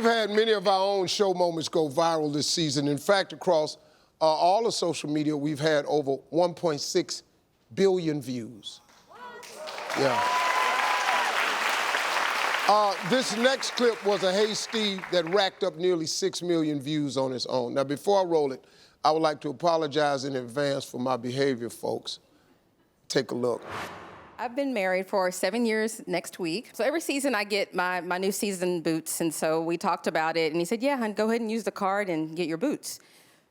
had many of our own show moments go viral this season. In fact, across all of social media, we've had over 1.6 billion views. Yeah. This next clip was a Hey Steve that racked up nearly 6 million views on its own. Now, before I roll it, I would like to apologize in advance for my behavior, folks. Take a look. I've been married for 7 years next week. So every season I get my new season boots, and so we talked about it, and he said, yeah, hon, go ahead and use the card and get your boots.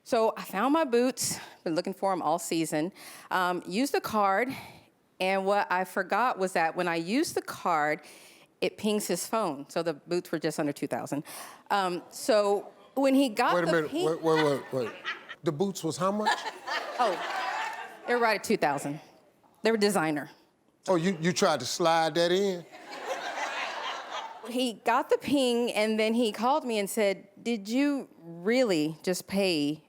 So I found my boots, been looking for them all season, used the card, and what I forgot was that when I used the card, it pings his phone. So the boots were just under 2,000. So when he got Wait a minute, wait. The boots was how much? Oh, they were right at 2,000. They were designer. Oh, you tried to slide that in? He got the ping, and then he called me and said, did you really just pay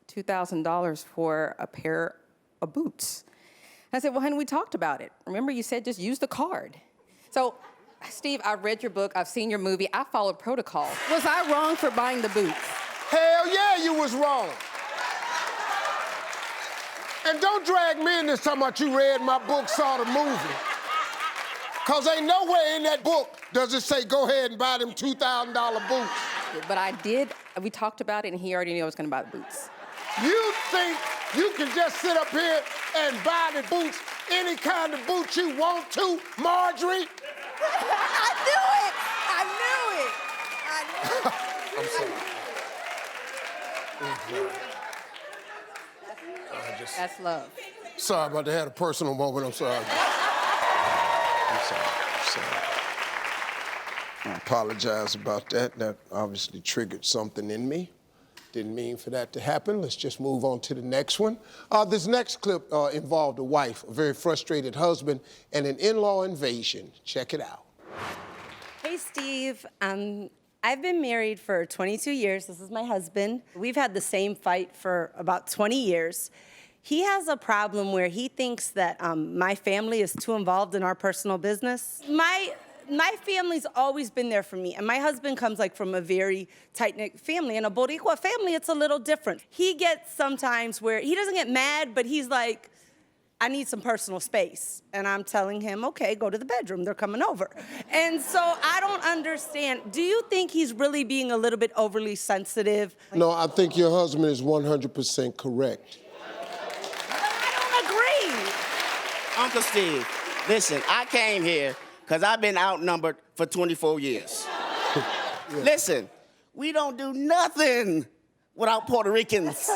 $2,000 for a pair of boots? And I said, well, honey, we talked about it. Remember you said just use the card. So, Steve, I read your book, I've seen your movie, I followed protocol. Was I wrong for buying the boots? Hell yeah, you was wrong. And don't drag me in this talking about you read my book, saw the movie. Cause ain't nowhere in that book does it say go ahead and buy them $2,000 boots. But I did, we talked about it and he already knew I was gonna buy the boots. You think you can just sit up here and buy the boots, any kind of boots you want to, Marjorie? I knew it! I knew it! I'm sorry. That's love. Sorry about that. I had a personal moment. I'm sorry. I'm sorry. I apologize about that. That obviously triggered something in me. Didn't mean for that to happen. Let's just move on to the next one. This next clip involved a wife, a very frustrated husband, and an in-law invasion. Check it out. Hey, Steve. I've been married for 22 years. This is my husband. We've had the same fight for about 20 years. He has a problem where he thinks that my family is too involved in our personal business. My family's always been there for me, and my husband comes from a very tight-knit family. In a Boricua family, it's a little different. He gets sometimes where he doesn't get mad, but he's like, I need some personal space. And I'm telling him, okay, go to the bedroom, they're coming over. And so I don't understand. Do you think he's really being a little bit overly sensitive? No, I think your husband is 100% correct. I don't agree. Uncle Steve, listen, I came here because I've been outnumbered for 24 years. Yeah. Listen, we don't do nothing without Puerto Ricans.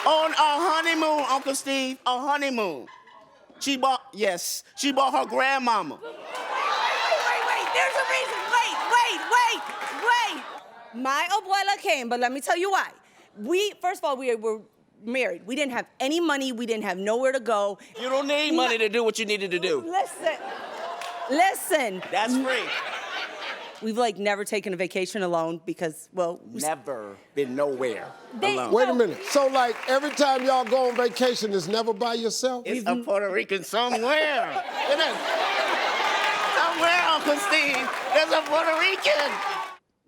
On our honeymoon, Uncle Steve, our honeymoon, she bought her grandmama. Wait, there's a reason. Wait. My abuela came, but let me tell you why. First of all, we were married. We didn't have any money. We didn't have nowhere to go. You don't need money to do what you needed to do. Listen. That's free. We've never taken a vacation alone because, well... Never been nowhere alone. Wait a minute. So every time y'all go on vacation, it's never by yourself? It's a Puerto Rican somewhere. It is. Somewhere, Uncle Steve, there's a Puerto Rican.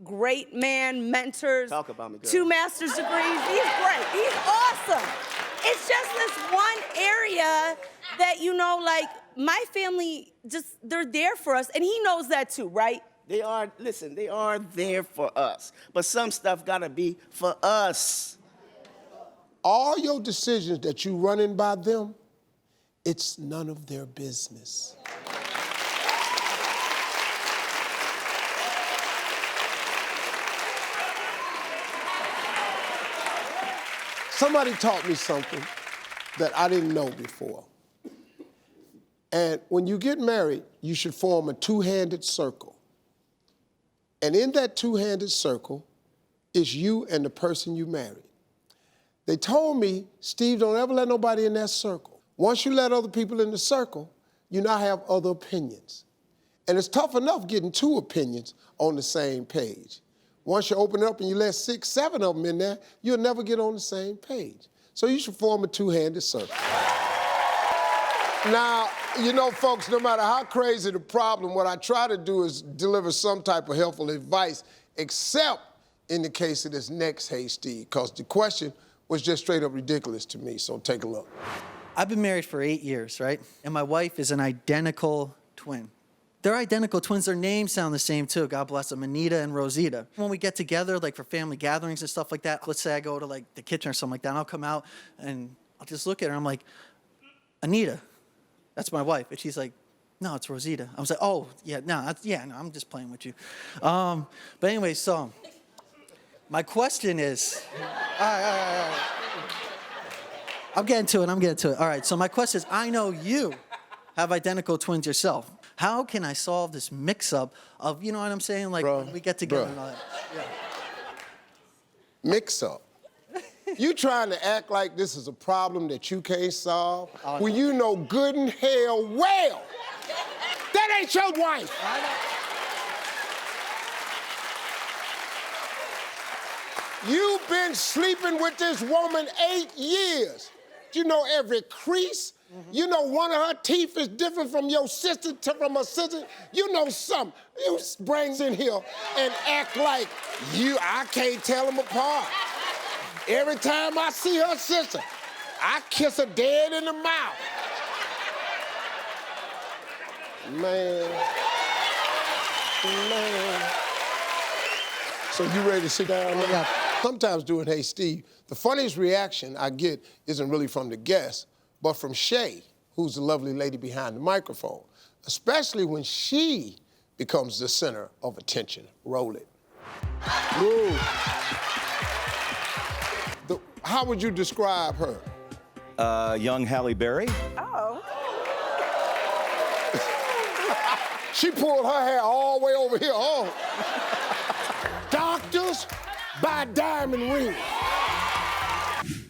Great man, mentors. Talk about me, girl. 2 master's degrees. He's great. He's awesome. It's just this one area that, my family they're there for us, and he knows that too, right? They are there for us. But some stuff gotta be for us. All your decisions that you running by them, it's none of their business. Somebody taught me something that I didn't know before. And when you get married, you should form a 2-handed circle. And in that 2-handed circle is you and the person you married. They told me, Steve, don't ever let nobody in that circle. Once you let other people in the circle, you now have other opinions. And it's tough enough getting 2 opinions on the same page. Once you open it up and you let 6, 7 of them in there, you'll never get on the same page. So you should form a 2-handed circle. Now, you know, folks, no matter how crazy the problem, what I try to do is deliver some type of helpful advice, except in the case of this next Hey Steve, because the question was just straight up ridiculous to me, so take a look. I've been married for 8 years, right? And my wife is an identical twin. They're identical twins. Their names sound the same, too. God bless them, Anita and Rosita. When we get together, like for family gatherings and stuff like that, let's say I go to like the kitchen or something like that, and I'll come out and I'll just look at her. I'm like, Anita, that's my wife. And she's like, no, it's Rosita. I was like, oh, yeah, no, I'm just playing with you. But anyway, so my question is, all right. I'm getting to it. All right, so my question is, I know you have identical twins yourself. How can I solve this mix-up of, you know what I'm saying? Like, Bro, when we get together and all that. Yeah. Mix-up. You trying to act like this is a problem that you can't solve when you know good and hell well that ain't your wife. You've been sleeping with this woman 8 years. You know every crease. You know one of her teeth is different from your sister, from her sister. You know something. You bring in here and act like I can't tell them apart. Every time I see her sister, I kiss her dead in the mouth. Man. So you ready to sit down now? Yeah. Sometimes doing Hey Steve, the funniest reaction I get isn't really from the guest, but from Shay, who's the lovely lady behind the microphone, especially when she becomes the center of attention. Roll it. Ooh. How would you describe her? Young Halle Berry. Oh. She pulled her hair all the way over here. Oh. Doctors buy diamond rings.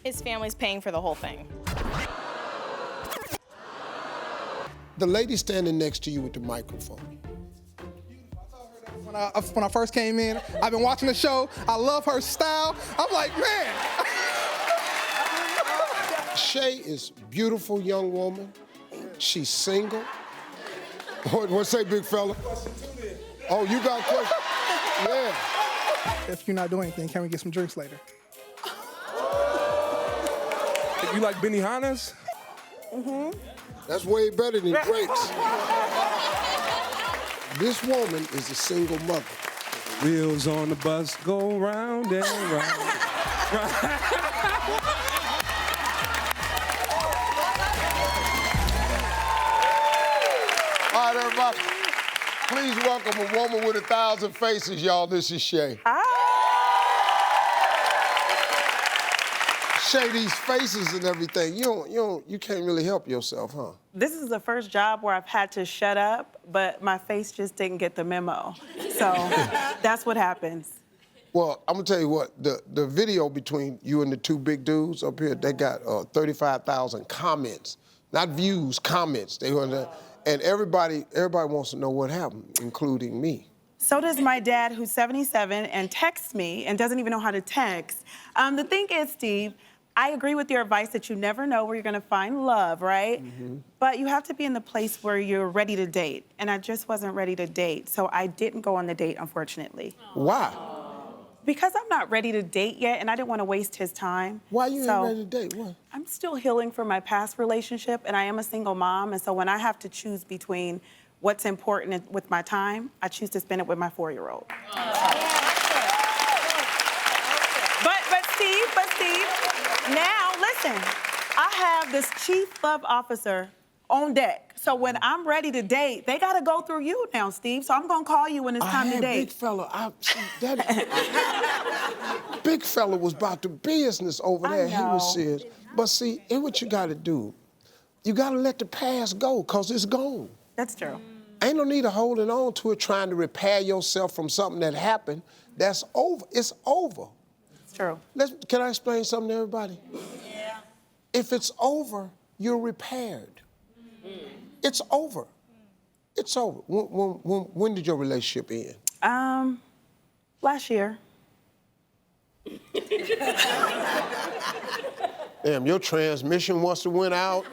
His family's paying for the whole thing. The lady standing next to you with the microphone. When I first came in, I've been watching the show. I love her style. I'm like, man. Shay is a beautiful young woman. She's single. What say, big fella? Oh, you got a question? Yeah. If you're not doing anything, can we get some drinks later? You like Benihanas? Mm-hmm. That's way better than grapes. This woman is a single mother. Wheels on the bus go round and round. All right, everybody. Please welcome a woman with 1,000 faces, y'all. This is Shay. Shay, these faces and everything, you can't really help yourself, huh? This is the first job where I've had to shut up, but my face just didn't get the memo. So that's what happens. Well, I'm gonna tell you what, the video between you and the two big dudes up here, they got 35,000 comments. Not views, comments. And everybody wants to know what happened, including me. So does my dad, who's 77, and texts me and doesn't even know how to text. The thing is, Steve, I agree with your advice that you never know where you're gonna find love, right? Mm-hmm. But you have to be in the place where you're ready to date. And I just wasn't ready to date, so I didn't go on the date, unfortunately. Why? Because I'm not ready to date yet, and I didn't want to waste his time. Why you ain't ready to date? What? I'm still healing from my past relationship, and I am a single mom, and so when I have to choose between what's important with my time, I choose to spend it with my 4-year-old. But Steve, now listen, I have this chief love officer on deck. So when I'm ready to date, they gotta go through you now, Steve. So I'm gonna call you when it's time to date. Big fella, big fella was about the business over there. He was serious. But see, here's what you gotta do. You gotta let the past go, cause it's gone. That's true. Ain't no need of holding on to it, trying to repair yourself from something that happened. That's over. It's over. It's true. Can I explain something to everybody? Yeah. If it's over, you're repaired. It's over. It's over. When did your relationship end? Last year. Damn, your transmission must have went out.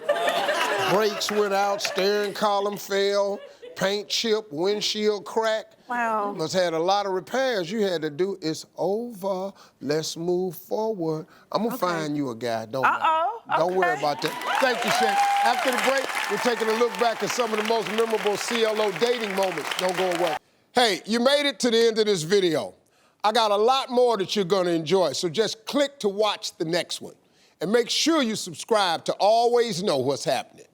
Brakes went out, steering column fell, paint chip, windshield crack. Wow. Must have had a lot of repairs you had to do. It's over. Let's move forward. I'm gonna find you a guy. Don't Don't worry about that. Thank you, Shay. After the break, we're taking a look back at some of the most memorable CLO dating moments. Don't go away. Hey, you made it to the end of this video. I got a lot more that you're gonna enjoy, so just click to watch the next one. And make sure you subscribe to always know what's happening.